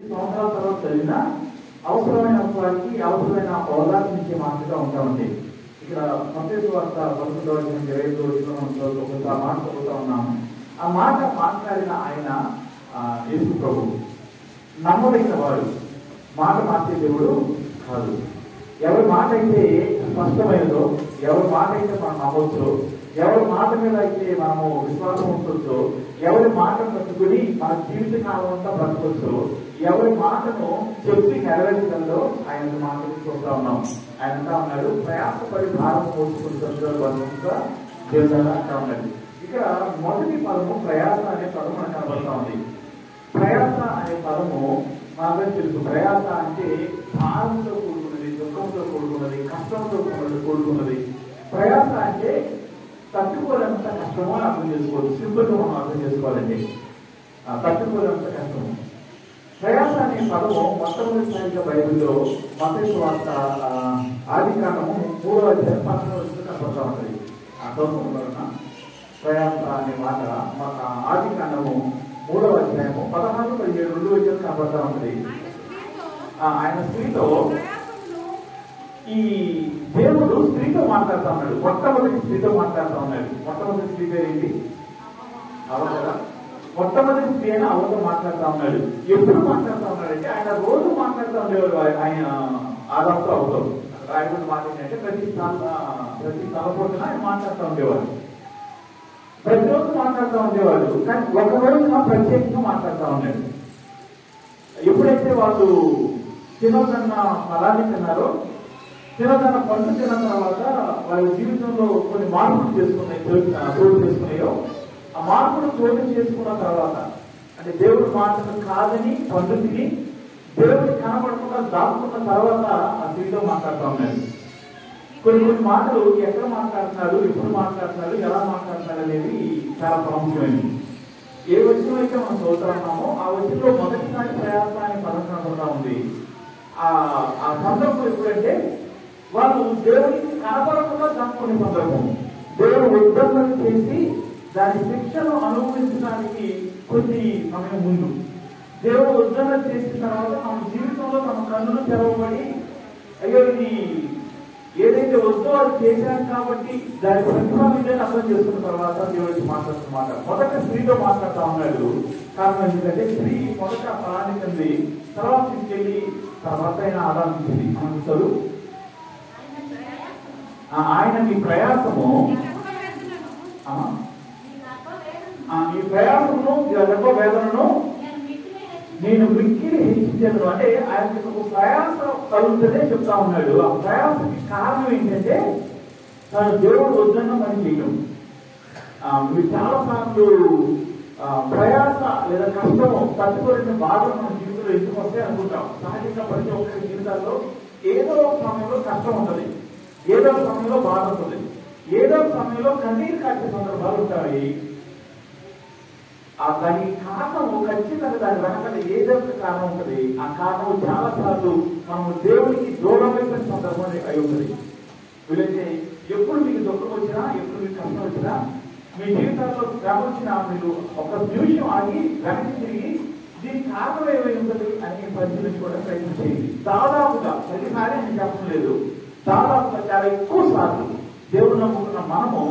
సంవత్సరాల తర్వాత చదివినా అవసరమైన వారికి అవసరమైన అవగాహనించే మాటగా ఉంటామండి. ఇక్కడ మత్తయి వార్త 11:25 ఒక మాట చదువుతా ఉన్నాము. ఆ మాట మాట్లాడిన ఆయన యేసు ప్రభు నమ్మదగిన వాడు, మాట మార్చే దేవుడు కాదు. ఎవరి మాట అయితే స్పష్టమైనదో, ఎవరి మాట అయితే మనం నమ్మొచ్చో, ఎవరి మాట మీద అయితే మనము విశ్వాసం ఉంటుందో, ఎవరి మాటను పట్టుకుని మన జీవిత కాలం అంతా బ్రతకొచ్చో, ఎవరి మాటను చెప్పి నెరవేర్చడంలో ఆయన మాటలు చూస్తా ఉన్నాం. ఆయన అంటా ఉన్నాడు, ప్రయాసపడి భారం మోసుకుని సంతోషంగా జీవితాలు అంటా ఉన్నాడు. ఇక్కడ మొదటి పదము ప్రయాస అనే పదం మనకు కనబడతా ఉంది. ప్రయాస అనే పదము మనకు తెలుసు. ప్రయాస అంటే భారంతో కూడుకున్నది, దుఃఖంతో కూడుకున్నది, కష్టంతో కూడుకున్నది. ప్రయాస అంటే తట్టుకోలేంత కష్టమో అని అర్థం చేసుకోవచ్చు. సింపుల్గా మనం అర్థం చేసుకోవాలండి. తట్టుకోలేంత కష్టము. ప్రయాస అనే పదము మొట్టమొదటిసారిగా బైబిల్లో మత్తయి వార్త ఆదికాండము 3:11 కనపడతా ఉంటుంది. ఆ దోషం ప్రయాస అనే మాట మన ఆదికాండము 3:16-17 కనపడతా ఉంటుంది. ఆయన స్త్రీతో ఈ దేవుడు స్త్రీతో మాట్లాడుతూ ఉన్నాడు. మొట్టమొదటి స్త్రీతో మాట్లాడుతూ ఉన్నాడు. మొట్టమొదటి స్త్రీ పేరు ఏంటి? అవ్వ కదా. మొట్టమొదటి స్త్రీ అయినా అవ్వతో మాట్లాడుతూ ఉన్నాడు. ఎప్పుడు మాట్లాడుతూ ఉన్నాడంటే ఆయన రోజు మాట్లాడుతూ ఉండేవాడు. ఆయన ఆదాంతో అవ్వతో రాయకుండా మాట ఏంటంటే ప్రతి తలపోతున ఆయన మాట్లాడుతూ ఉండేవాడు. ప్రతిరోజు మాట్లాడుతూ ఉండేవాడు. కానీ ఒక రోజు ప్రత్యేకంగా మాట్లాడుతూ ఉన్నాడు. ఎప్పుడైతే వాళ్ళు తినోదన్న ఫలాన్ని తిన్నారో, తినదన్న పండు తిన్న తర్వాత వారి జీవితంలో కొన్ని మార్పులు చోటు చేసుకున్నాయో, ఆ మార్పులు చోటు చేసుకున్న తర్వాత అంటే దేవుడి మాటలు కాదని పండు తిని దేవుడికి కనబడకుండా దాచుకున్న తర్వాత ఆ స్త్రీతో మాట్లాడుతూ ఉన్నాడు. కొన్ని మాటలు ఎక్కడ మాట్లాడుతున్నాడు, ఎప్పుడు మాట్లాడుతున్నాడు, ఎలా మాట్లాడుతున్నాడు అనేది చాలా ప్రాముఖ్యమైనది. ఏ వచనం అయితే మనం చదువుతున్నామో ఆ వచనంలో మొదటిసారి ప్రయాస అనే పదం కనబడతా ఉంది. ఆ సందర్భం ఎప్పుడంటే వాళ్ళు దేవుడికి కనపడకుండా దాచుకునే సందర్భం. దేవుడు ఉద్దండన చేసి దాని శిక్షను అనుభవించడానికి కొద్ది సమయం ముందు, దేవుడు ఉద్దండన చేసిన తర్వాత మన జీవితంలో మన కన్నులు తెరవబడి అయ్యో ఇది ఏదైతే వద్దో అది చేశాను కాబట్టి దాని ప్రతిఫలం ఇదే అర్థం చేసుకున్న తర్వాత దేవుడికి మాట్లాడుతున్నమాట. మొదట స్త్రీతో మాట్లాడుతూ ఉన్నాడు. కారణం ఎందుకంటే స్త్రీ మొదట ప్రాణికంది, తర్వాత తీసుకెళ్లి తన భర్త అయిన ఆరాధించింది. అంటారు ఆయన మీ ప్రయాసము ఈ ప్రయాసమును గర్భ వేదనను నేను మిక్కిలి హెచ్చించాను. అంటే ఆయనకి ఒక ప్రయాస కలుగుతుందే చెప్తా ఉన్నాడు. ఆ ప్రయాసకి కారణం ఏంటంటే తను దేవుడు వద్దన్న పని చేయడం. మీరు చాలా సార్లు ప్రయాస లేదా కష్టము తట్టుకోలేని బాధలు మన జీవితంలో ఎందుకు వస్తాయి అనుకుంటాం. సహజంగా ప్రతి ఒక్కరి జీవితాల్లో ఏదో ఒక సమయంలో కష్టం ఉంటుంది, ఏదో ఒక సమయంలో బాధ ఉంటుంది, ఏదో ఒక సమయంలో కన్నీరు కాచే సందర్భాలు ఉంటాయి. దానికి కారణము ఖచ్చితంగా దాని వెనకాల ఏదో ఒక కారణం ఉంటుంది. ఆ కారణం చాలా సార్లు మనము దేవుడికి దూరమైన సందర్భం అయి ఉంటుంది. వీలైతే ఎప్పుడు మీకు దుఃఖం వచ్చినా, ఎప్పుడు మీకు కష్టం వచ్చినా, మీ జీవితాల్లో శ్రమ వచ్చినా మీరు ఒక నిమిషం ఆగి వెనక్కి తిరిగి దీనికి కారణం ఏమై ఉంటుంది అని పరిశీలించుకోవడానికి ప్రయత్నం చేయండి. దాదాపుగా ప్రతిసారి నేను చెప్పడం లేదు, దాదాపుగా చాలా ఎక్కువ సార్లు దేవుడు నమ్ముకున్న మనము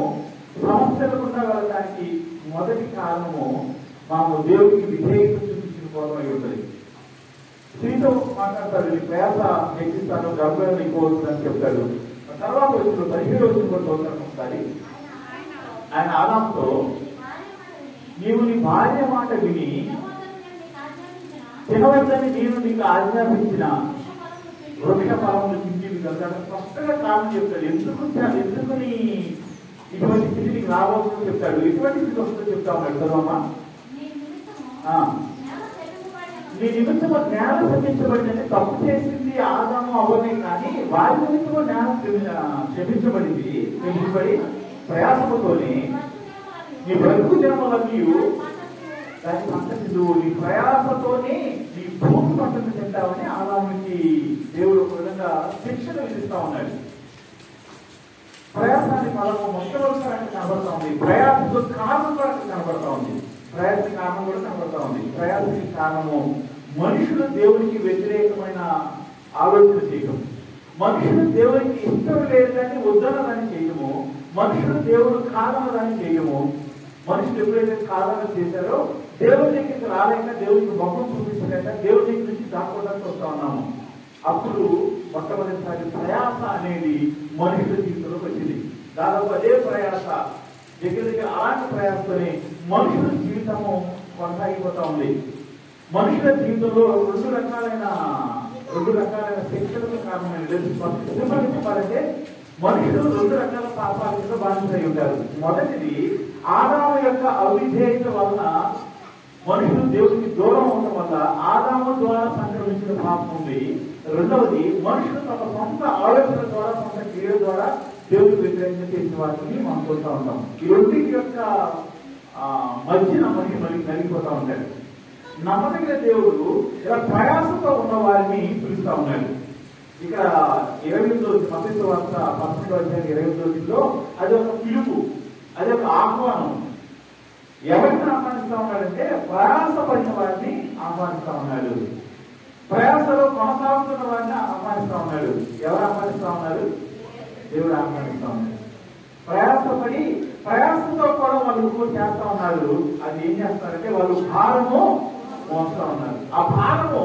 సమస్యలు ఉండగలడానికి మొదటి కారణము మనము దేవుడికి విధేయత చూపించిన కోసం అయి ఉంటుంది. స్త్రీతో మాట్లాడతాడు, నీ ప్రయాస హెచ్చిస్తాను, గర్భం ఎక్కువ అని చెప్తాడు. తర్వాత వచ్చిన 17 రోజులు కూడా చదువుతాను ఒకసారి. ఆయన ఆదాంతో నీవు నీ భార్య మాట విని తినవద్దని నేను నీకు ఆజ్ఞాపించిన వృక్ష ఫలములు తింటే స్పష్టంగా కారణం చెప్తాడు. ఎందుకని ఇటువంటి స్థితి నీకు రాబోతుందని చెప్తాడు. ఎటువంటి స్థితి వస్తుందో చెప్తా ఉన్నాడు. చదవమ్మా. నీ నిమిత్తము జ్ఞానం క్షమించబడిందంటే తప్పు చేసింది ఆదాము అవ్వనే, కానీ వారి నిమిత్తము జ్ఞానం క్షమించబడి ప్రయాసముతోనే నీ బ్రతుకు జన్మలన్నీ దాని సంతతి నీ ప్రయాసతోనే నీ భూమి పంటను తింటావని ఆదామునికి దేవుడు ఒక విధంగా శిక్షణ విధిస్తా ఉన్నాడు. ప్రయాసాన్ని పదము మొట్టమొదటిసారి కనబడతా ఉంది. ప్రయాసంతో కారణం కూడా కనబడతా ఉంది. ప్రయాస కారణం కూడా కనబడతా ఉంది. ప్రయాసకి కారణము మనుషులు దేవునికి వ్యతిరేకమైన ఆలోచన చేయటం, మనుషులు దేవునికి ఇష్టం లేదని వద్దనని చేయటము, మనుషులు దేవుడు కాదనని చేయటము. మనుషులు ఎప్పుడైతే కాదన చేశారో దేవుడి దగ్గరికి రాలేక, దేవుడికి మొహం చూపించలేక, దేవుడి దగ్గర నుంచి దాక్కోవడానికి వస్తా ఉన్నాము. అప్పుడు మొట్టమొదటిసారి ప్రయాస అనేది మనుషుల జీవితంలోకి వచ్చింది. దాదాపు అదే ప్రయాస, దగ్గర దగ్గర అలాంటి ప్రయాసతోనే మనుషుల జీవితము కొనసాగిపోతా ఉంది. మనుషుల జీవితంలో రెండు రకాలైన శిక్షలకు కారణమైన చెప్పాలంటే మనుషులు రెండు రకాల పాపాలకు బాధితులై ఉంటారు. మొదటిది, ఆదాము యొక్క అవిధేయత వలన మనుషులు దేవుడికి దూరం అవడం వల్ల ఆదాము ద్వారా సంక్రమించిన పాపం ఉంది. రెండవది, మనుషులు తమ సొంత ఆలోచన ద్వారా, సొంత క్రియల ద్వారా దేవుడికి వ్యతిరేకంగా చేసిన వాటిని మనం చూస్తూ ఉంటాం. ఈ రెండింటి యొక్క మధ్యన మనిషి నలిగిపోతా ఉంటాడు. నమ్మదగిన దేవుడు ఇలా ప్రయాసంతో ఉన్న వారిని పిలుస్తా ఉన్నాడు. ఇక్కడ 28వ మత్తయి వార్త 11వ అధ్యాయం 28లో అది ఒక పిలుపు, అది ఒక ఆహ్వానం. ఎవరిని ఆహ్వానిస్తా ఉన్నాడంటే ప్రయాసపడిన వారిని ఆహ్వానిస్తా ఉన్నాడు. ప్రయాసలో కొనసాగుతున్న వారిని ఆహ్వానిస్తా ఉన్నాడు. ఎవరు ఆహ్వానిస్తా ఉన్నారు? దేవుడు ఆహ్వానిస్తా ఉన్నాడు. ప్రయాసంతో కూడా వాళ్ళు చేస్తా ఉన్నారు. అది ఏం చేస్తారంటే వాళ్ళు భారము మోస్తా ఉన్నారు. ఆ భారము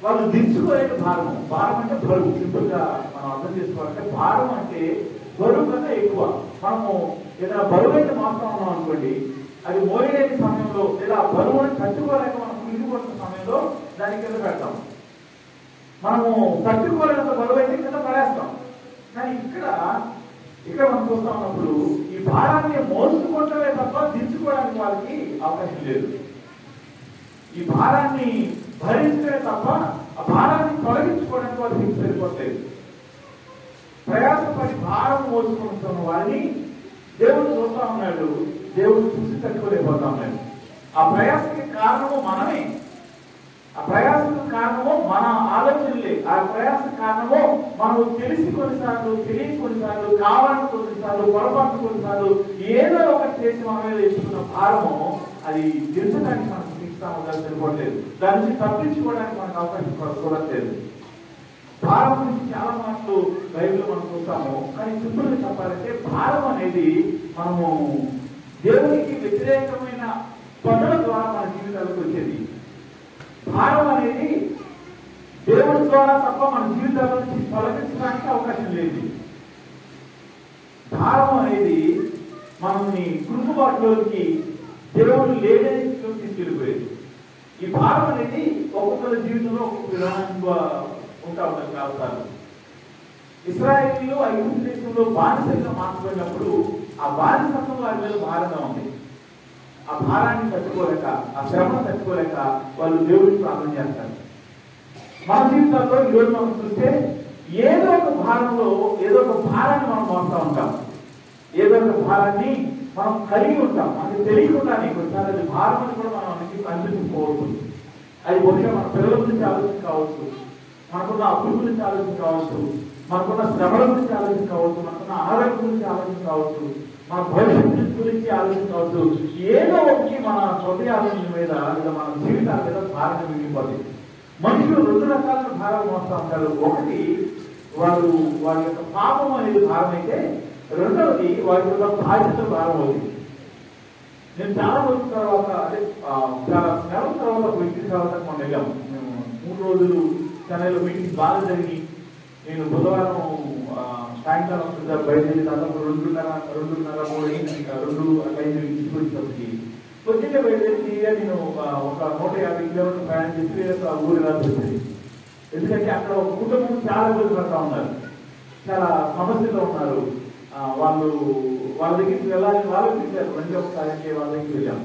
వాళ్ళు దించుకోలేని భారము. భారం అంటే బరువు. సింపుల్ గా మనం అర్థం చేసుకోవాలంటే భారం అంటే బరువు కన్నా ఎక్కువ. మనము ఏదైనా బరువు అయితే మోస్తా ఉన్నాం అనుకోండి, అది మోయలేని సమయంలో లేదా బరువుని తట్టుకోలేక మనం కుంగిపోతున్న సమయంలో దాని కింద పెడతాం. మనము తట్టుకోలేనంత బరువు అయితే కింద పడేస్తాం. కానీ ఇక్కడ మనం చూస్తా ఉన్నప్పుడు ఈ భారాన్ని మోసుకుంటమే తప్ప దించుకోవడానికి వాళ్ళకి అవకాశం లేదు. ఈ భారాన్ని భరించడమే తప్ప ఆ భారాన్ని తొలగించుకోవడానికి వాళ్ళకి సరిపోలేదు. ప్రయాసపడి భారం మోసుకుంటున్న వారిని దేవుడు చూస్తా ఉన్నాడు. దేవుడు చూసి తట్టుకోలేకపోతా ఉన్నాడు. ఆ ప్రయాసకి కారణము మనమే. ఆ ప్రయాసకు కారణము మన ఆలోచనలే. ఆ ప్రయాస కారణము మనం తెలిసి కొన్నిసార్లు, తెలియని కొన్నిసార్లు, కావాలని కొన్నిసార్లు, పొరపాటు కొన్నిసార్లు ఏదో ఒకటి చేసి మన మీద ఎత్తుకున్న భారము అది దించడానికి మనకు తీసుకోవడానికి సరిపోవట్లేదు. దాని నుంచి తప్పించుకోవడానికి మనకు అవకాశం చూడట్లేదు. భారం గురించి చాలా మాటలు బైబిల్లో మనం చూస్తాము. కానీ సింపుల్ గా చెప్పాలంటే భారం అనేది మనము దేవునికి వ్యతిరేకమైన పనుల ద్వారా మన జీవితాలకు వచ్చేది. భారం అనేది దేవుడి ద్వారా తప్ప మన జీవితాల నుంచి తొలగించడానికి అవకాశం లేదు. భారం అనేది మనల్ని కృంగుబాటులోకి, దేవుడు లేదని తీసుకెళ్ళిపోయేది. ఈ భారం అనేది ఒక్కొక్కరి జీవితంలో ఒక్కొక్క విధానంగా ఉంటా ఉంటారు కావుతారు. ఇశ్రాయేలీయులు ఐగుప్తు దేశంలో బానిసలుగా మార్చబడినప్పుడు ఆ బానిసత్వం వారి మీద భారంగా ఉంది. ఆ భారాన్ని తట్టుకోలేక, ఆ శ్రమను తట్టుకోలేక వాళ్ళు దేవుడికి ప్రార్థన చేస్తారు. మన జీవితాల్లో ఈరోజు మనం చూస్తే ఏదో ఒక భారంలో ఏదో ఒక భారాన్ని మనం మోస్తూ ఉంటాం. ఏదో ఒక భారాన్ని మనం కలిగి ఉంటాం. మనకి తెలియకుండానే కొన్నిసార్లు అది భారం అని కూడా మనం అనిపించుకోవచ్చు. అది బహుశా మన పిల్లల గురించి ఆలోచన కావచ్చు, మనకున్న అప్పుల గురించి ఆలోచన కావచ్చు, మనకున్న శ్రమల గురించి ఆలోచన కావచ్చు, మనకున్న ఆరోగ్యం గురించి ఆలోచన కావచ్చు, మన భవిష్యత్తు గురించి ఆలోచన కావచ్చు. ఏదో ఒకటి మన హృదయ ఆలోచన మీద లేదా మన జీవితాల మీద భారం మిగిలిపోతుంది. మనుషులు రెండు రకాల భారాలు మోస్తూ ఉంటారు. ఒకటి వారి యొక్క పాపం అనేది భారం అయితే, రెండవది వారి యొక్క బాధ్యత భారం అవుతుంది. నేను చాలా రోజుల తర్వాత, అదే చాలా నెలల తర్వాత మీటింగ్ తర్వాత మనం వెళ్ళాము. మేము 3 రోజులు చెన్నైలో మీటింగ్ బాగా జరిగి, నేను బుధవారం సాయంకాలం బయలుదేరి దాదాపు 2:30 3 ఇంటికి వచ్చేటప్పటికి పొద్దున్నే బయలుదేరి నేను ఒక 150 కిలోమీటర్లు ప్రయాణం చేసి ఊరి రాసి వచ్చింది. ఎందుకంటే అక్కడ ఒక కుటుంబం చాలా ఇబ్బంది పడతా ఉన్నారు, చాలా సమస్యలో ఉన్నారు. వాళ్ళ దగ్గరికి వెళ్ళాలని వాళ్ళకి పిలిచారు. రండి ఒకసారి వాళ్ళ దగ్గరికి వెళ్ళాం.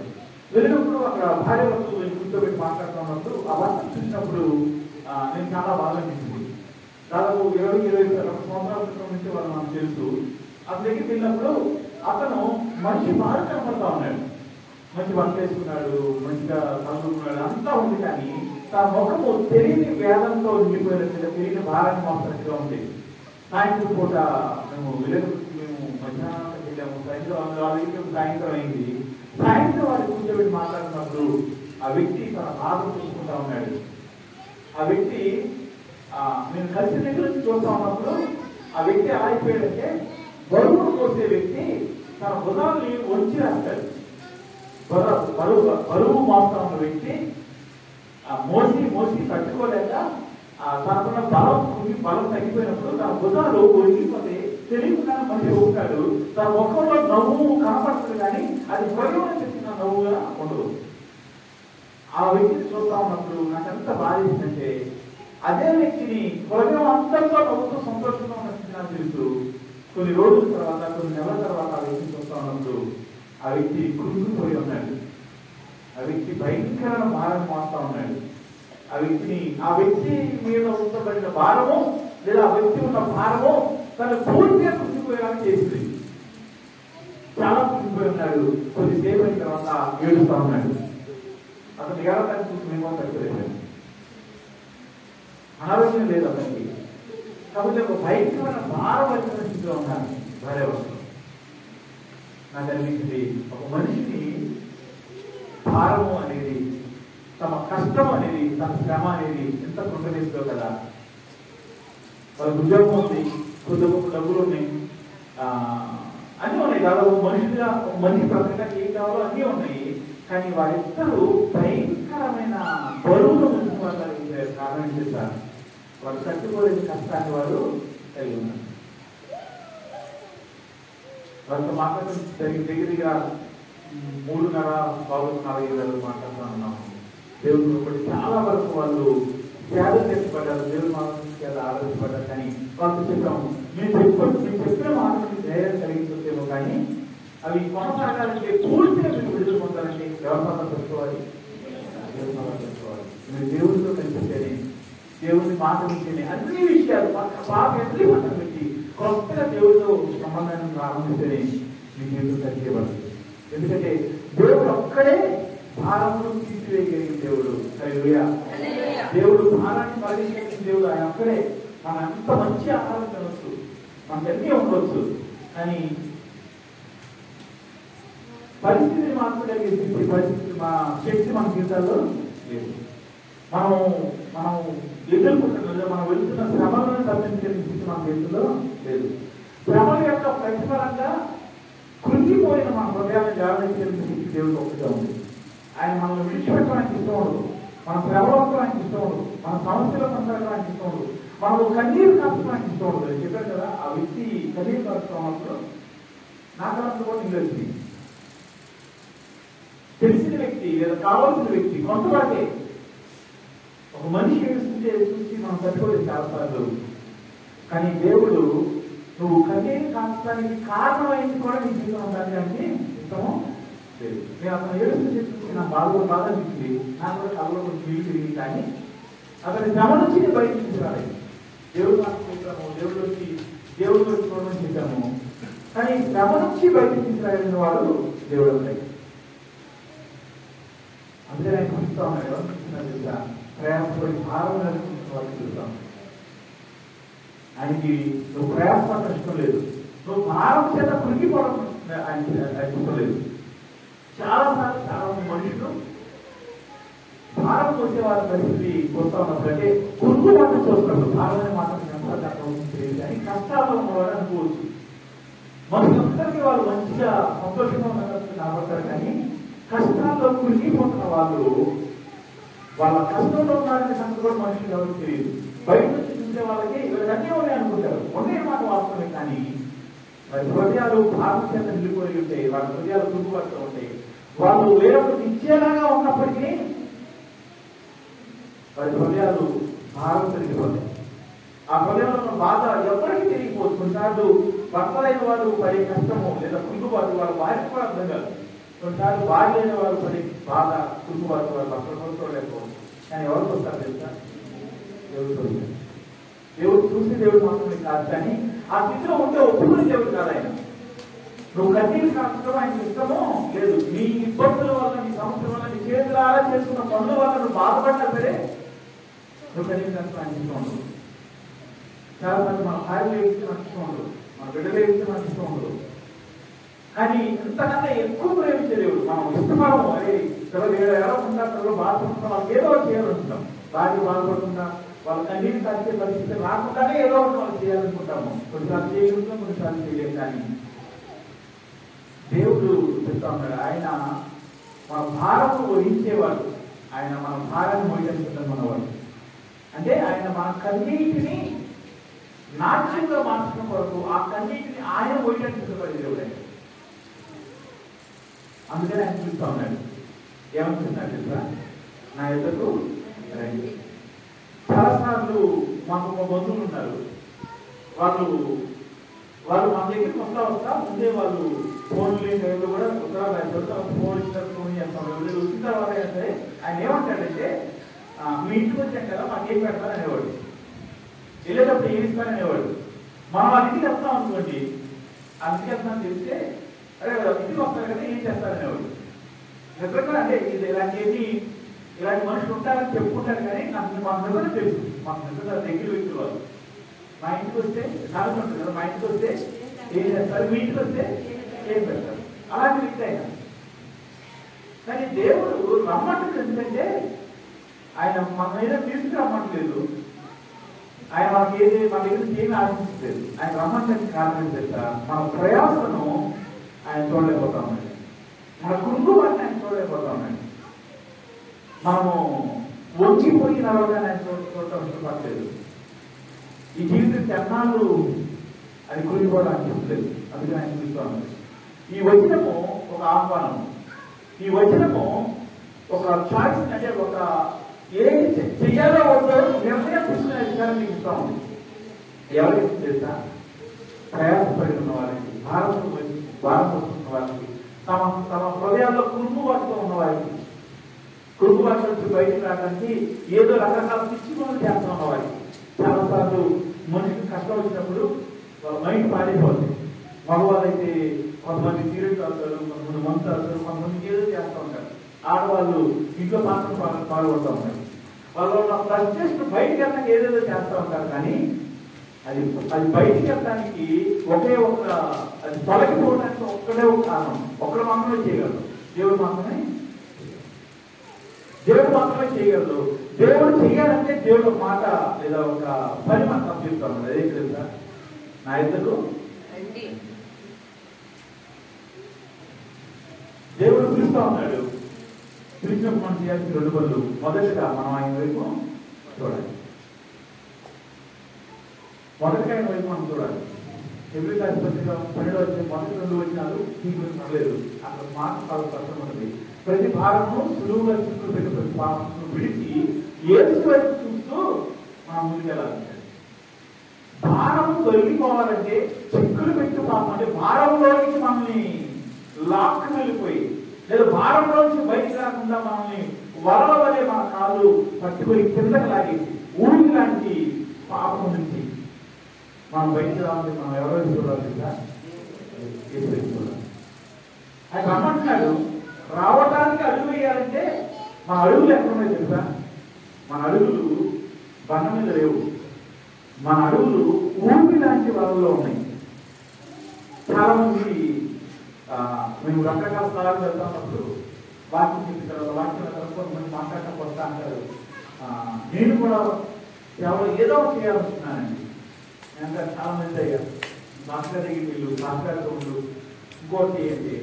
వెళ్ళినప్పుడు అక్కడ భార్య వస్తువులు కూర్చోబెట్టి మాట్లాడుతున్నప్పుడు ఆ భర్త చూసినప్పుడు నేను చాలా బాగా అనిపించింది. దాదాపు 20-25 సంవత్సరాల క్రితం నుంచి వాళ్ళు మనకు తెలుసు. అతని దగ్గరికి వెళ్ళినప్పుడు అతను మంచి బాగా కనపడతా ఉన్నాడు. మంచి వంట వేసుకున్నాడు, మంచిగా చదువుకున్నాడు, అంతా ఉంది. కానీ తన ముఖము తెలియని వేదంతో నిండిపోయినట్టుగా, తెలియని భారాన్ని మోస్తున్నట్టుగా ఉంది. సాయంత్రం పూట మేము మధ్యాహ్నం వెళ్ళాము. సాయంత్రం అయింది. సాయంత్రం వారి కూర్చోబెట్టి మాట్లాడుతున్నప్పుడు ఆ వ్యక్తి తన బాధ చూసుకుంటా ఉన్నాడు. ఆ వ్యక్తి నేను కలిసి దగ్గర నుంచి చూస్తా ఉన్నప్పుడు ఆ వ్యక్తి ఎలా అయిపోయాడంటే బరువును కోసే వ్యక్తి తన భుజాన్ని వంచి రాస్తాడు. బరువు మోస్తా ఉన్న వ్యక్తి మోసి తట్టుకోలేక తనకున్న బలం తగ్గిపోయినప్పుడు తన భుజాలు ఒరిగిపోతే తెలియకుండా మనిషి ఉంటాడు. తన ముఖంలో నవ్వు కనపడుతుంది కానీ అది హృదయం చెప్పిన నవ్వుగా ఉండదు. ఆ వ్యక్తిని చూస్తా ఉన్నప్పుడు నాకు ఎంత బాధేసిందంటే అదే వ్యక్తిని హృదయం అంతట్లో నవ్వుతూ సంతోషంగా ఉన్నట్టు నాకు తెలుసు. కొన్ని రోజుల తర్వాత కొన్ని నెలల తర్వాత ఆ వ్యక్తిని చూస్తా ఉన్నప్పుడు ఆ వ్యక్తి కృంగిపోయి ఉన్నాడు. ఆ వ్యక్తి భయంకరమైన భారం మోస్తా ఉన్నాడు. ఆ వ్యక్తి మీద ఉంచబడిన భారము లేదా ఆ వ్యక్తి ఉన్న భారము తను పూర్తిగా కృంగిపోయేలా చేసింది. చాలా కృంగిపోయి ఉన్నాడు. కొద్దిసేపు అయిన తర్వాత ఏడుస్తా ఉన్నాడు. అతను ఏడతాన్ని చూసి మేము తగ్గిపోయాడు. అనారోగ్యం లేదు అతనికి, కాబట్టి ఒక భయంకరమైన భారం వచ్చిన స్థితిలో ఉన్నాను. భార్య వస్తుంది. నాకు అనిపించింది ఒక మనిషిని భారము అనేది, తమ కష్టం అనేది, తన శ్రమ అనేది ఎంత కృంగదీస్తుందో కదా. వాళ్ళకి ఉద్యోగం ఉంది, కొద్ది డబ్బులు ఉన్నాయి, అన్నీ ఉన్నాయి. దాదాపు మనిషి ప్రపంచానికి ఏం కావాలో అన్నీ ఉన్నాయి. కానీ వారిద్దరూ భయంకరమైన బరువులు ఉంచుకోవడానికి కారణం చేశారు. వాళ్ళు తట్టుకోలేని కష్టాన్ని వారు కలిగి ఉన్నారు. వాళ్ళతో మాట్లాడడం దగ్గరగా 3.5 ఏళ్ళు మాట్లాడుతూ ఉన్నాము. దేవుడు ఒకటి చాలా వరకు వాళ్ళు సేవలు చేర్చబడ్డారు, దేవుడు మాట్లాడి ఆలోచించబడ్డారు. కానీ వాళ్ళతో చెప్పాము, మేము చెప్పిన మాటకి ధైర్యం కలిగించేమో కానీ అవి కొనసాగాలంటే పూర్తిగా మీరు విడుదల పొందాలంటే వ్యవసాయం పెట్టుకోవాలి. మీరు దేవుడితో కనిపిస్తేనే, దేవుడిని మాట్లాడితేనే అన్ని విషయాలు బాగా ఎన్ని మాటలు పెట్టి కొత్తగా దేవుడితో సంబంధాన్ని ప్రారంభిస్తేనే మీ జీవితం సరిచేయబడుతుంది. ఎందుకంటే దేవుడు ఒక్కడే భారమును తీసివేయగలిగిన దేవుడు. హల్లెలూయా. దేవుడు భారాన్ని పరిశీలించిన దేవుడు ఆయన ఒక్కడే. మనం ఎంత మంచి ఆహారం తినవచ్చు, మనకు అన్నీ ఉండవచ్చు, కానీ పరిస్థితిని మార్చగలిగే పరిస్థితి మా శక్తి మన జీవితాల్లో లేదు. మనం ఎదుర్కొంటున్న మనం వెళ్తున్న శ్రమలను తప్పించగలిగే స్థితి మన జీవితంలో లేదు. శ్రమల యొక్క ప్రతిఫలంగా కృంగిపోయిన మన హృదయాన్ని జాగ్రత్తగలిగే స్థితి దేవుడు ఒకటిగా ఉంది. ఆయన మనల్ని విడిచిపెట్టడానికి ఇష్టం ఉండదు, మన శ్రమలోకి ఇష్టం ఉండదు, మన సమస్యలో కొనసాగడానికి ఇష్టం ఉండదు, మనకు కన్నీరు కాల్చడానికి ఇష్టం ఉండదు. చెప్పారు కదా, ఆ వ్యక్తి కన్నీరు కాల్చుకున్నప్పుడు నాకంతా కూడా నీళ్ళు వచ్చింది. తెలిసిన వ్యక్తి లేదా కావాల్సిన వ్యక్తి కొంతవాటే ఒక మనిషి ఏడుస్తుంటే చూసి మనం తట్టుకోలేదు చాలాసార్లు. కానీ దేవుడు నువ్వు కన్నీరు కాల్చడానికి కారణమైంది కూడా నీ జీవితం ఉండాలి అంటే ఇష్టము లేదు. నేను అతను ఏడుస్తుంటే చూసి నా బాధ అనిపించింది, నాకు కూడా కళ్ళలో కొంచెం నీళ్ళు తిరిగి. కానీ అతని శ్రమ నుంచి నేను బయట తీసుకురాలి. దేవుడు నాకు చెప్పాము, దేవుడు వచ్చి చూడమని చెప్పాము. కానీ శ్రమ నుంచి బయట తీసుకురాలిన వాడు దేవుడు ఉంటాయి. అందుకే నేను చూస్తా ఉన్నాడు, ప్రయాసపడి భారం నడుచుకుంటున్న వాళ్ళు చూస్తాం. ఆయనకి నువ్వు ప్రయాసపడటం ఇష్టం లేదు, నువ్వు భారం చేత కృంగిపోవడం ఆయనకి ఇష్టం లేదు. చాలాసార్లు చాలా మంది మనుషులు భారం పోసే వాళ్ళ పరిస్థితి చూస్తా ఉన్నప్పుడు అంటే కురుగు మాట చూస్తున్నప్పుడు భారమనే మాట తెలియదు, కానీ కష్టాల్లో ఉన్నవాడు అనుకోవచ్చు. మనుషులందరికీ వాళ్ళు మంచిగా సంతోషంగా ఉన్నట్టు కనబడతారు. కానీ కష్టాల్లో కృంగిపోతున్న వాళ్ళు వాళ్ళ కష్టంలో ఉన్నారనే సంగతి కూడా మనుషులు ఎవరికి తెలియదు. బయట నుంచి చూసే వాళ్ళకి అన్నీ ఉన్నాయి అనుకుంటారు, ఒకే మాట వాస్తవమే. కానీ వారి హృదయాలు భారం చేత నిలిపోయి ఉంటాయి, వాళ్ళ హృదయాలు కృంగిపడుతూ ఉంటాయి. వాళ్ళు వేరొకరికి ఇచ్చేలాగా ఉన్నప్పటికీ వారి హృదయాలు భారం పెరిగిపోతాయి. ఆ హృదయంలో ఉన్న బాధ ఎవరికి తెలియకపోవచ్చు. కొన్నిసార్లు భర్తలైన వారు పడే కష్టము లేదా కృంగిబాటు వాళ్ళ భార్య కూడా అర్థం కాదు. కొన్నిసార్లు భార్య అయిన వారు పడే బాధ కృంగిబాటు వారు భర్త చూడలేకపోవచ్చు. కానీ ఎవరు చూస్తారు తెలుసా? దేవుడు చూసి దేవుడు మాత్రమే కాదు. కానీ ఆ స్థితిలో ఉంటే ఒప్పుకునే దేవుడు కాదు ఆయన. నువ్వు కన్నీరు కాల్చడం ఆయనకి ఇష్టమో లేదు. నీ ఇబ్బందుల వల్ల, నీ సమస్యల వల్ల, నీ చేతులారా చేసుకున్న పనుల వల్ల నువ్వు బాధపడ్డా సరే నువ్వు కన్నీరు కాల్చడం ఆయనకి ఇష్టం ఉండదు. చాలా మంది మన భార్యలు ఏడిస్తే మనకి ఇష్టం ఉండదు, మన బిడ్డలు ఏడిస్తే మనకి ఇష్టం ఉండదు. కానీ ఇంతకన్నా ఎక్కువ ప్రేమించే దేవుడు మనం ఇష్టపడము. అరే పిల్లలు ఎలా ఉంటారు, పిల్లలు బాధపడుతున్నాం, వాళ్ళకి ఏదో చేయాలనుకుంటాం. భార్య బాధపడకుండా వాళ్ళ కన్నీరు కాల్చే పరిస్థితి రాకుండానే ఏదో ఒకటి వాళ్ళు చేయాలనుకుంటాము. కొన్నిసార్లు చేయగలుగుతాం, కొన్నిసార్లు చేయలేం. కానీ దేవుడు చెప్తా ఉన్నాడు, ఆయన మన భారము వహించేవాడు, ఆయన మన భారాన్ని మోయడానికి మనవాడు. అంటే ఆయన మన కన్నీటిని నాట్యంలో మార్చడం కొరకు ఆ కన్నీటిని ఆయన మోయడానికి సిద్ధపడే దేవుడు ఆయన. అందుకని ఆయన చూస్తూ ఉన్నాడు. ఏమనుకుంటున్నాడు తెలుసా? నా ఎద్దకు రండి. చాలాసార్లు మాకు మా బంధువులు ఉన్నారు. వాళ్ళు మన దగ్గరికి వస్తా ముందే వాళ్ళు ఫోన్ లేని టైంలో కూడా ఉత్తరాలు రాసి ఫోన్ ఇస్తారు, ఫోన్ చేస్తాం. వచ్చిన తర్వాత అయితే ఆయన ఏమంటాడంటే, మీ ఇంటికి వచ్చాం కదా మాకేం పెడతారు అనేవాడు. వెళ్ళేటప్పుడు ఏమి ఇస్తాను అనేవాడు. మనం వాళ్ళ ఇంటికి వెళ్తాం అనుకోండి, అందుకే వెళ్తామని తెలిస్తే అరే ఇంటికి వస్తారు కదా ఏం చేస్తారనేవాడు. నిజంగా అంటే ఇది ఇలాంటి మనుషులు ఉంటారని చెప్పుకుంటారు. కానీ నాకు మాకు నిజంగా తెలుసు, మాకు నిజంగా దగ్గర వ్యక్తులు వాళ్ళు. మా ఇంటికి వస్తే చాలా ఉంటుంది కదా, మా ఇంటికి వస్తే ఏం చేస్తారు, మీ ఇంటికి వస్తే ఏం పెడతారు, అలాంటి వ్యక్తి ఆయన. కానీ దేవుడు రమ్మంటుంది. ఎందుకంటే ఆయన మన మీద తీసుకురమ్మట్లేదు, ఆయన మనకి మన దగ్గర ఏమి ఆశించలేదు. ఆయన రమ్మంటే కారణం తెలుసా? మన ప్రయాసను ఆయన చూడలేకపోతా ఉన్నాడు, మన కుటుంబాన్ని ఆయన చూడలేకపోతా ఉన్నాడు. మనము వంచిపోయి నడవగానే ఆయన చూడటం ఇష్టపడలేదు. ఈ జీవితం చెన్నాళ్ళు అది కూలిపోవడానికి చెప్పలేదు. అందుకని ఆయన చూస్తూ ఉన్నాడు. ఈ వచనము ఒక ఆహ్వానం, ఈ వచనము ఒక చాయిస్, అంటే ఒక ఏది చెయ్యాలో వద్దో నిర్ణయం తీసుకునే అధికారం మీకు ఇస్తా ఉంది. ఎవరికి చేస్తా? ప్రయాసపడి ఉన్న వారికి, భారం వస్తున్న వారికి, తమ హృదయాల్లో కుటుంబాలతో ఉన్న వారికి, కుటుంబాల నుంచి బయటకు రావడానికి ఏదో రకరకాల పిచ్చి పనులు చేస్తా ఉన్న వారికి. చాలాసార్లు మనిషికి కష్టం వచ్చినప్పుడు వాళ్ళ మైండ్ పాడైపోతుంది. మగవాళ్ళు అయితే కొంతమంది సీరియస్ తాగుతారు, కొంతమంది మందు తాగుతారు, కొంతమంది ఏదో చేస్తూ ఉంటారు. ఆడవాళ్ళు ఇంట్లో మాత్రం పాల్గొడుతూ ఉంటారు. వాళ్ళు ఫ్రస్ట్రేషన్ బయటకు వెళ్ళడానికి ఏదేదో చేస్తూ ఉంటారు. కానీ అది బయటికి వెళ్ళడానికి ఒకే ఒక, అది తొలగిపోవడానికి ఒక్కడే ఒక కారణం. ఒక్కడు మాత్రమే చేయగలరు, దేవుడు మాత్రమే చేయగలరు. దేవుడు చెయ్యాలంటే దేవుడు ఒక మాట లేదా ఒక పని మనం చెప్తా ఉన్నాడు. అదే తెలుసా? నా ఇద్దరు దేవుడు పిలుస్తూ ఉన్నాడు. పిలిచినప్పుడు మనం చేయాల్సిన 2 పనులు. మొదటిగా మనం ఆయన వైపు చూడాలి. మొదటిగా ఆయన వైపు మనం చూడాలి. ఎవ్రీ పత్రిక 12 వచ్చే మొదటి 2 వచనాలు మీకు పర్లేదు, అక్కడ మాట చాలా కష్టం ఉంటుంది. ప్రతి భారము సులువుగా చిక్కులు పెట్టి ప్రతి పాపను విడిచి యేసు వైపు చూస్తూ మనం ముందుకెళ్ళాలి. భారము తొలగిపోవాలంటే చిక్కులు పెట్టి పాపం అంటే భారంలోకి మనల్ని లాక్కుని వెళ్ళిపోయి, లేదా భారంలోంచి బయటకు రాకుండా మనల్ని వలల వలె మన కాళ్ళు పట్టుకొని కిందకి లాగేసి ఊరి లాంటి పాపం నుంచి మనం బయటకు రావాలంటే మనం ఎవరైనా చూడాలి కదా, చూడాలి. ఆయన రమ్మంటున్నాడు. రావడానికి అడుగు వేయాలంటే మన అడుగులు ఎక్కడున్నాయి తెలుసా? మన అడుగులు బండ మీద లేవు, మన అడుగులు ఊపి లాంటి వాళ్ళలో ఉన్నాయి. చాలా మంది మేము రకరకాల స్థలాలు వెళ్తున్నప్పుడు వాక్యం చెప్పిన తర్వాత వాక్యం కొంతమంది మాట్లాడటం వస్తా అంటారు, నేను కూడా ఎవరు ఏదో చేయాలనుకున్నానండి. నేను చాలా మంది అయ్యారు, భాస్కర్ దగ్గరికి వెళ్ళు, భాస్కర్ తోడు ఇంకోటి చేయండి.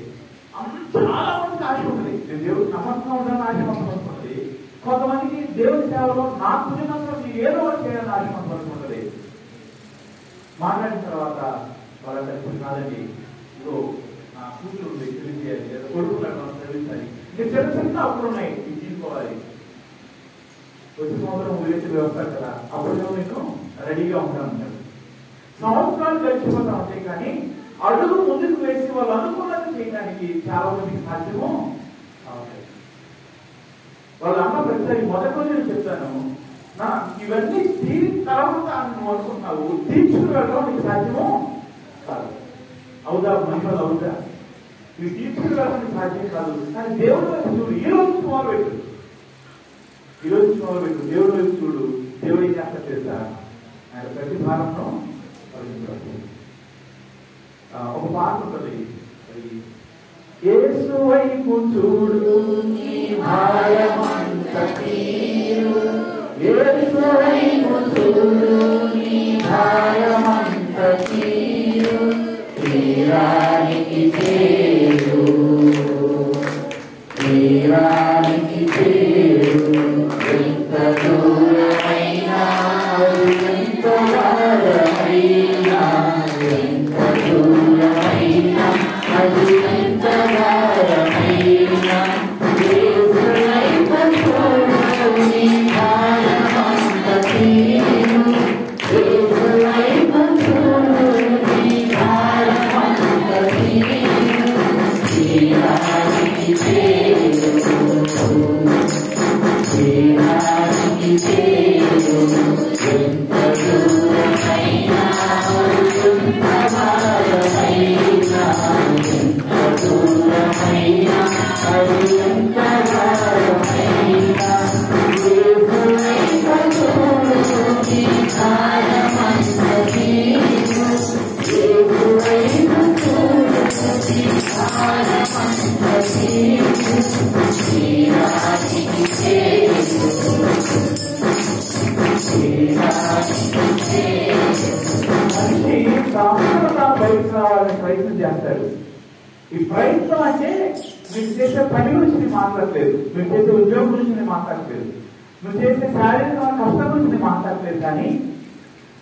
చాలా మందికి ఆశ ఉంటుంది, నేను దేవుడికి నమ్మకంగా ఉండాలని ఆశ ఉంటుంది. కొంతమందికి దేవుడి సేవలో నాకు కుదిరినంత ఏదో ఒకటి చేయాలని ఆశ ఉంటుంది. మాట్లాడిన తర్వాత వాళ్ళ కాదండి, ఇదో కూతురు ఉంది పెళ్లి చేయాలి, లేదా కొడుకులను చదివించాలి, ఇంకా చిన్న అప్పులు ఉన్నాయి ఇవి తీసుకోవాలి. వచ్చి సంవత్సరం ఊరేసి వ్యవస్థ కదా, అప్పుడు నేను రెడీగా ఉంటాను. సంవత్సరాలు గడిచిపోతా ఉంటాయి. కానీ అడుగు ముందుకు వేసి వాళ్ళు అనుకున్నది చేయడానికి చాలా మందికి సాధ్యము అవుతాయి. వాళ్ళు అన్న ప్రతిసారి మొదటి రోజు చెప్తాను, ఇవన్నీ తీరిన తర్వాత నువ్వు అనుకుంటున్నావు, తీర్చుకుని వెళ్ళడం నీకు సాధ్యము కాదు. అవుదా? మహిళలు అవుదా? ఇవి తీర్చుకుని వెళ్ళడం నీకు సాధ్యం కాదు. కానీ దేవుడు వైపు చూడు, ఈ రోజు మొదలుపెట్టు, దేవుడి వైపు చూడు. దేవుడు ఏం చేస్తా చేస్తా? ఆయన ప్రతి భారంలో ఒక పాట ఉంటుంది, యేసు వైపు చూడు నీ భారమంత తీరు, సంపూర్ణత బయటకు రావాలని ప్రయత్నం చేస్తాడు. ఈ ప్రయత్నం అంటే మీరు చేసే పని గురించి నేను మాట్లాడలేదు, మీరు చేసే ఉద్యోగం గురించి నేను మాట్లాడలేదు, మీరు చేసే శారీరక కష్టం గురించి నేను మాట్లాడలేదు. కానీ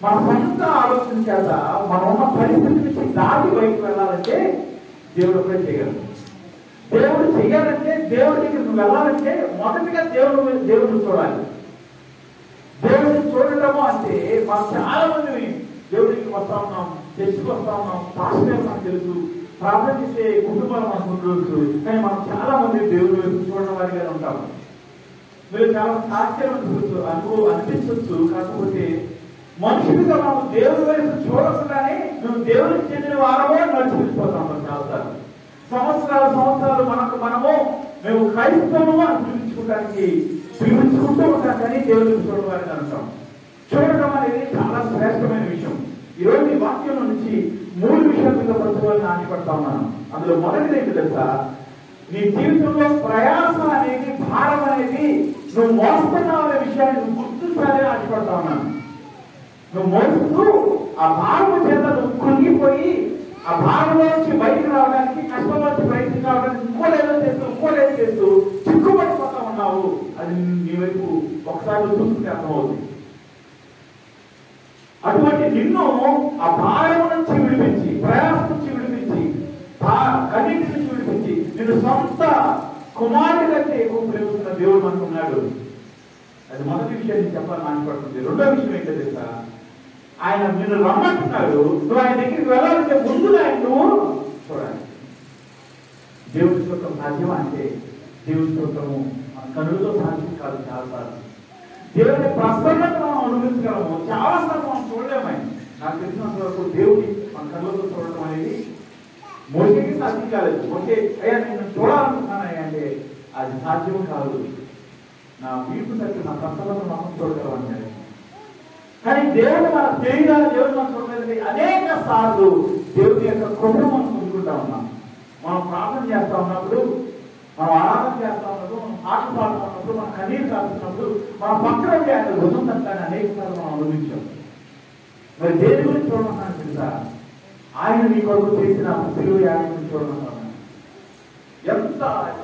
మన సొంత ఆలోచన చేత మనం ఉన్న పరిస్థితి నుంచి దాటి బయటకు వెళ్ళాలంటే దేవుడు ఒకటే చేయగలరు. దేవుడు చెయ్యాలంటే, దేవుడి దగ్గర నువ్వు వెళ్ళాలంటే మొదటిగా దేవుడిని చూడాలి. దేవుడిని చూడటము అంటే మనం చాలా మంది దేవుడికి వస్తా ఉన్నాం, చర్చికి వస్తా ఉన్నాం, పాస్టర్ మనకు తెలుసు, ప్రార్థన చేసే కుటుంబాలు మనకు ఉండవచ్చు. కానీ మనం చాలా మంది దేవుడి వైపు చూడడం వారిగా ఉంటాము. మీరు చాలా సాధ్యం అనిపించవచ్చు. కాకపోతే మనుషులుగా మనం దేవుడి వైపు చూడకుండానే నువ్వు దేవుడికి చెందిన వారమో నడిచిపోతాం. చాలాసార్లు సంవత్సరాలు మేము క్రైస్తవులు అని పిలుచుకుంటూ ఉంటాం, కానీ దేవుడికి చూడడం వారిని అంటాం. చూడటం అనేది చాలా శ్రేష్టమైన విషయం. ఈరోజు ఈ వాక్యం నుంచి 3 విషయాల మీద పంచుకోవాలని ఆశపడతా ఉన్నాను. అందులో మొదటిది ఏంటి తెలుసా? నీ జీవితంలో ప్రయాస అనేది, భారం అనేది నువ్వు మోస్తున్నావు అనే విషయాన్ని నువ్వు గుర్తించాలని ఆశపడతా ఉన్నాను. నువ్వు మోస్తూ ఆ భారము చేత నువ్వు కృంగిపోయి ఆ భారంలో నుంచి బయటకు రావడానికి, కష్టం నుంచి బయటకు రావడానికి ఇంకోలేదో చేస్తూ చిక్కుపడిపోతా ఉన్నావు. అది నీ వైపు ఒకసారి చూస్తుంటే అర్థమవుతుంది. అటువంటి నిన్ను ఆ భారం నుంచి విడిపించి, ప్రయాసం నుంచి విడిపించి, కన్నిటి నుంచి విడిపించి నిన్ను సొంత కుమారుడి కంటే ఎక్కువ ప్రేమిస్తున్న దేవుడు మనకు ఉన్నాడు. అది మొదటి విషయం నేను చెప్పాలని ఆశపడుతుంది. రెండో విషయం ఏంటో తెలుసా? ఆయన నిన్ను రమ్మంటున్నాడు. నువ్వు ఆయన దగ్గరికి వెళ్ళాలంటే ముందు ఆయన నువ్వు చూడాలి. దేవుడి చూడటం సాధ్యం అంటే దేవుడి చూడటము మన కనులతో సాధ్యం కాదు. చాలాసార్లు దేవుడి ప్రసన్నత మనం అనుభవించగలము, చాలాసార్లు మనం చూడలేము. నాకు తెలిసినంత వరకు దేవుడి మన కళ్ళతో చూడటం అనేది మోసేకి సాధ్యం కాలేదు. మోసే అయ్యా నేను చూడాలనుకుంటున్నాను అంటే అది సాధ్యం కాదు. నా వీపు తట్టు నా ప్రసన్నత మనం చూడగలమన్నాడు. కానీ దేవుడు మన తెలియదు, దేవుడు మనం చూడలేదు. అనేక సార్లు దేవుడి యొక్క కృపను మనం పొందుకుంటా ఉన్నాం. మనం ప్రార్థన చేస్తా ఉన్నప్పుడు, మనం ఆరాధన చేస్తా ఉన్నప్పుడు, మనం పాట పాడుతూ ఉన్నప్పుడు, మనం కన్నీరు కాస్తున్నప్పుడు మన పక్కన ఉంటే ఆయన రుజం తట్టాన్ని అనేక సార్లు మనం అనుభవించాం. మరి దేని గురించి చూడమన్నాను తెలుసా? ఆయన మీ కొరకు చేసిన సిలువ యాగం గురించి చూడమన్నాను. ఎంత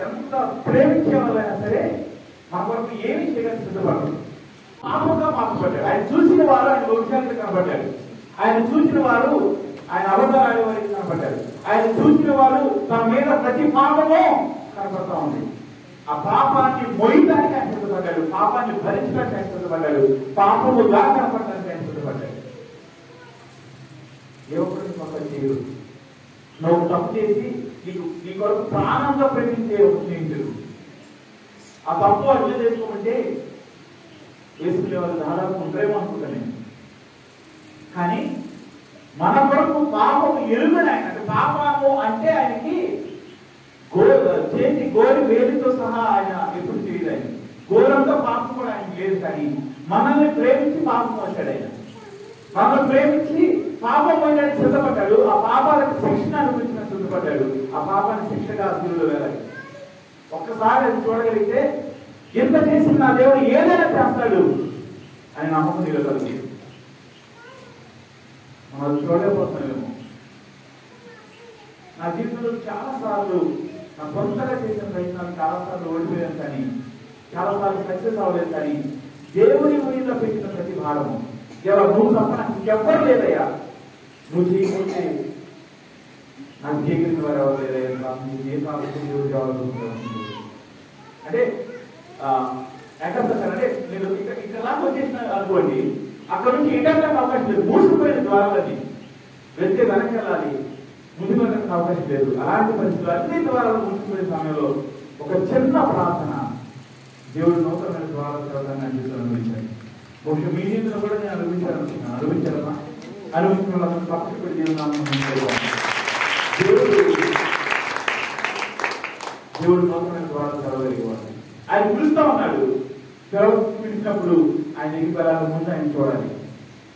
ఎంత ప్రేమించే వాళ్ళైనా సరే మా కొరకు ఏమి చేయడానికి సిద్ధపడరు. పాపంగా మార్చబడ్డాడు. ఆయన చూసిన వారు ఆయన భవిష్యత్తు కనబడ్డాడు. ఆయన చూసిన వారు ఆయన అవతారాల వారికి కనబడ్డారు. ఆయన చూసిన వారు తన మీద ప్రతి పాపము కనబడతా ఉంది. ఆ పాపాన్ని మొయ్యడానికి ఆయన సిద్ధపడ్డాడు, పాపాన్ని భరించడానికి ఆయన సిద్ధపడ్డాడు, పాపముగా కనపడడానికి ఆయన సిద్ధపడ్డాడు. ఏ ఒక్కరికి పక్క చేయరు. నువ్వు తప్పు చేసి నీ కొరకు ప్రాణంగా ప్రేమించే ఒక స్నేహితుడు ఆ తప్పు అర్థం చేసుకోమంటే వేసుకునే వాళ్ళు దాదాపు ఉంటారేమో అనుకుంటాను నేను. కానీ మన కొరకు పాపము ఎరుగని ఆయన, అంటే పాపము అంటే ఆయనకి చేతి గోరి వేలితో సహా ఆయన ఎప్పుడు చేయలేదు. ఆయన ఘోరంతో పాపం కూడా ఆయన లేదు. కానీ మనల్ని ప్రేమించి పాపం వచ్చాడు. ఆయన మనల్ని ప్రేమించి పాపం పోయడానికి సిద్ధపడ్డాడు. ఆ పాపాలకు శిక్షణ అనుభవించిన సిద్ధపడ్డాడు. ఆ పాపాన్ని శిక్షగా శిలువలో వేలాలి. ఒక్కసారి అది చూడగలిగితే ఎంత చేసిన నా దేవుడు ఏదైనా చేస్తాడు అని నమ్మకం నిలగలుగుతుంది. మనం చూడలేకపోతున్నామేమో. నా జీవితంలో చాలాసార్లు నా సొంతగా చేసిన ప్రయత్నాలు చాలాసార్లు ఓడిపోయాను, కానీ చాలాసార్లు సక్సెస్ అవ్వలేదు. కానీ దేవుని మీద పెట్టిన ప్రతి భారము, నువ్వు తప్ప నాకు ఇంకెవ్వరు లేదయ్యా, నువ్వు చేయకపోతే నాకు చేయగలిగిన వారు ఎవరు లేదయ్యా, నీకు ఏ కావాల్సిన దేవుడు కావాల్సి అంటే అంటే నేను ఇక్కడ వచ్చేసిన అనుకోండి, అక్కడ నుంచి ఇంటర్నెట్ అవకాశం లేదు. మూసుకుపోయిన ద్వారాలని వెళ్తే వెనక్కి వెళ్ళాలి, ముందుకు వెళ్ళడానికి అవకాశం లేదు. అలాంటి పరిస్థితులు అన్ని ద్వారాలు మూసుకుపోయే సమయంలో ఒక చిన్న ప్రార్థన దేవుడు నూతనమైన ద్వారాలు చదవడానికి అనుభవించాను. బహుశా మీ జీవితంలో కూడా నేను అనుభవించాలనుకున్నాను. అనుభవించిన వాళ్ళని పక్కకు పెట్టి దేవుడు నూతనమైన ద్వారాలు చదవగలిగేవాడు. ఆయన పిలుస్తా ఉన్నాడు. పిలిచినప్పుడు ఆయన దగ్గరికి వెళ్ళాలి, ముందు ఆయన చూడాలి.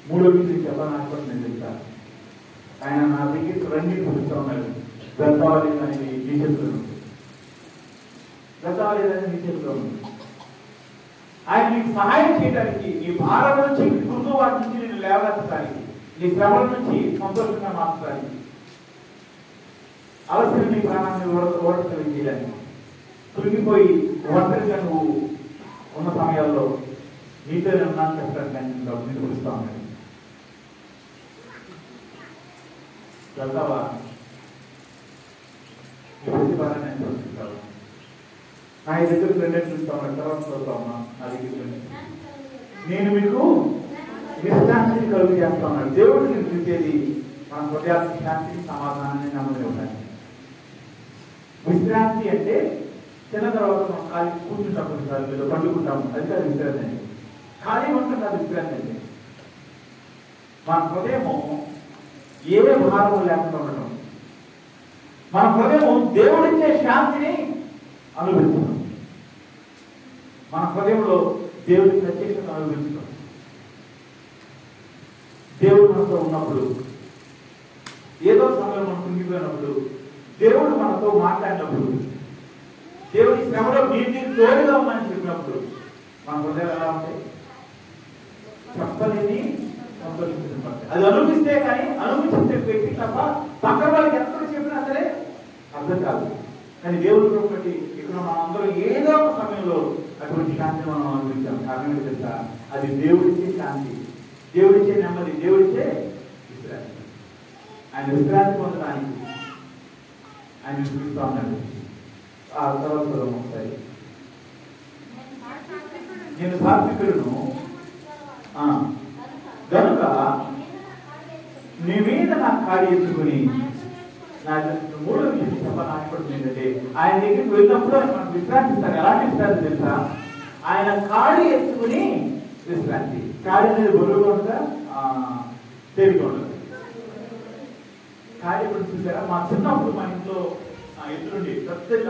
మూడో విషయం చెప్పాలని ఆశపడి నేను చెప్తాను. ఆయన నా దగ్గరికి రండి పిలుస్తా ఉన్నాడు. వెళ్తావాలి అనేది నీ చేతుల్లో ఉంది. వెళ్తావాలి అనేది నీ చేతుల్లో ఉంది. ఆయన నీకు సహాయం చేయడానికి, నీ భారం నుంచి గురువు వాటి నుంచి నేను లేవనెత్తడానికి, నీ శ్రమల నుంచి సంతోషంగా మార్చడానికి, అవసరం నీ ప్రాణాన్ని ఓడకలి చేయడానికి, తొలగిపోయి ఒంటరిగా నువ్వు ఉన్న సమయాల్లో నీతో ఉన్నాను చెప్పడానికి నేను పిలుస్తా ఉన్నాను. వెళ్తావా? ఈ ప్రతిభాన్ని నేను చూపిస్తాను. నా దగ్గర ఫ్రెండ్ చూస్తాను, తర్వాత చదువుతామా నా దగ్గర నేను మీకు విశ్రాంతిని కలుగు చేస్తా ఉన్నాడు. దేవుడిని చూసేది మన హృదయానికి శాంతిని, సమాధానాన్ని, నెమ్మది ఉండాలి. విశ్రాంతి అంటే చిన్న తర్వాత మనం ఖాళీ కూర్చుంటాం, కొన్నిసార్లు ఏదో పండుకుంటాము, అది కాదు విశ్రాంతి అంటే. ఖాళీ ఉంటుంది అది విశ్రాంతి అంటే. మన హృదయము ఏ భారము లేకుండా ఉండటం, మన హృదయము దేవుడిచ్చే శాంతిని అనుభవించడం, మన హృదయంలో దేవుడి ప్రత్యక్షతను అనుభవించడం. దేవుడు మనతో ఉన్నప్పుడు, ఏదో సమయంలో మనం కుంగిపోయినప్పుడు, దేవుడు మనతో మాట్లాడినప్పుడు, దేవుడి శ్రమలో నేను తోడుగా ఉన్నానని చెప్పినప్పుడు మన హృదయం ఎలా ఉంటాయి? చెప్పలేని సంతోషించడం. అది అనుభవిస్తే కానీ, అనుభవించే వ్యక్తి తప్ప పక్కన వాళ్ళకి ఎంత చెప్పినా సరే అర్థం కాదు. కానీ దేవుడు ఒకటి ఇక్కడ మనం అందరూ ఏదో ఒక సమయంలో అటువంటి శాంతిని మనం అనుభవించాం. కారణం ఏంటి తెలుసా? అది దేవుడిచ్చే శాంతి, దేవుడిచ్చే నెమ్మది, దేవుడిచ్చే విశ్రాంతి. ఆయన విశ్రాంతి పొందడానికి ఆయన చూపిస్తా ఉన్నాడు. ఆ తర్వాత ఒకసారి నేను సాత్వికుడును గనుక నీ మీద నా కాడి ఎత్తుకుని, నా మూడో విషయం చెప్పాలనుకుంటుంది ఏంటంటే, ఆయన దగ్గరికి వెళ్ళినప్పుడు ఆయన మనకు విశ్రాంతి ఇస్తారు. ఎలాంటి విశ్రాంతి తెలుసా? ఆయన కాడి ఎత్తుకుని విశ్రాంతి. కాడి అనేది బరువుగా ఉంటుందా, తేలిగా ఉంటుంది? కాడి ఎప్పుడు చూసారా? మా చిన్నప్పుడు మా ఇంట్లో ఎత్తులుండి ప్రత్యేక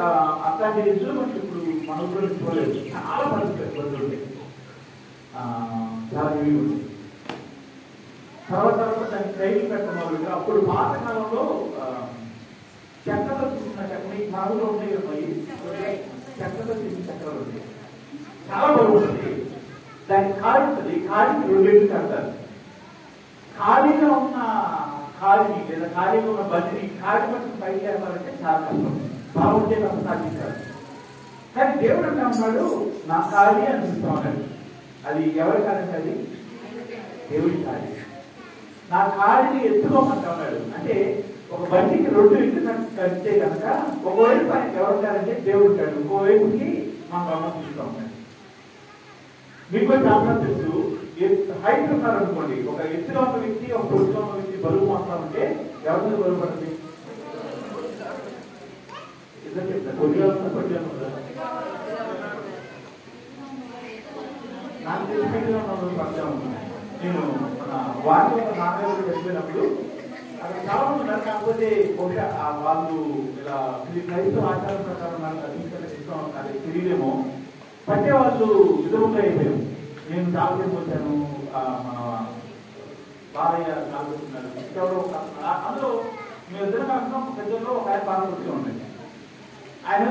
అట్లాంటి ఎత్తులు మనకి ఇప్పుడు మన ఊళ్ళో చూడలేదు. చాలా పడుతుంది, చాలా హెవీ ఉంది. తర్వాత దాన్ని ట్రైనింగ్ పెట్టడం మొదలు. అప్పుడు పాతకాలంలో చెక్కతో చూసిన చెక్కని మా ఊళ్ళో ఉన్నాయి కదా, చెక్కతో చేసిన చెక్కలు ఉంటాయి, చాలా బాగుంటుంది. దానికి ఖాళీ ఉంటుంది, ఖాళీకి రెండేళ్ళు కడతారు. ఖాళీగా ఉన్న ఖాళీని లేదా ఖాళీగా ఉన్న బండిని ఖాళీ పట్టుకుని పైకి లేపాలంటే చాలా కష్టం, బాగుంటే తప్ప సాధించారు. కానీ దేవుడు అంటే ఉన్నాడు, నా ఖాళీ అనిపిస్తా ఉన్నాడు. అది ఎవరి ఖాళీ? అది దేవుడి ఖాళీ. నా ఖాళీని ఎత్తుకోమంటా ఉన్నాడు. అంటే ఒక బండికి రెండు ఇల్లు కడితే కనుక ఒకవైపు ఆయనకి ఎవరు ఉంటారంటే దేవుడు ఉంటాడు, ఇంకోవైపుకి మనం గమనిస్తూ ఉన్నాడు. మీకు చాలా తెలుసు, హైట్ ఉన్నారనుకోండి, ఒక ఎత్తుగా ఉన్న వ్యక్తి, ఒక పొడుగుగా ఉన్న వ్యక్తి బరువు మాట్లాడుతుంటే ఎవరి మీద బరువు పడుతుంది? ఇద్దరు చెప్తారు, కొద్దిగా ఉన్న కొద్దిగా ఉందా? నాకు తెలిసిన పడుతూ ఉన్నాను. నేను మన వారి నాన్నగారు చనిపోయినప్పుడు అక్కడ చాలా మంది ఉన్నారు. కాకపోతే బహుశా వాళ్ళు ఇలా క్రైస్తవ ఆచారం ప్రకారం అది తెలియదేమో, పట్టే వాళ్ళు విధముగా అయిపోయారు. నేను చాలా వచ్చాను, మన బాలయ్య కాలుతున్నారు, ఎవరో అందులో మేము ఇద్దరు కాకుండా పెద్దలో ఒక ఆయన బాగా ఉండండి. ఆయన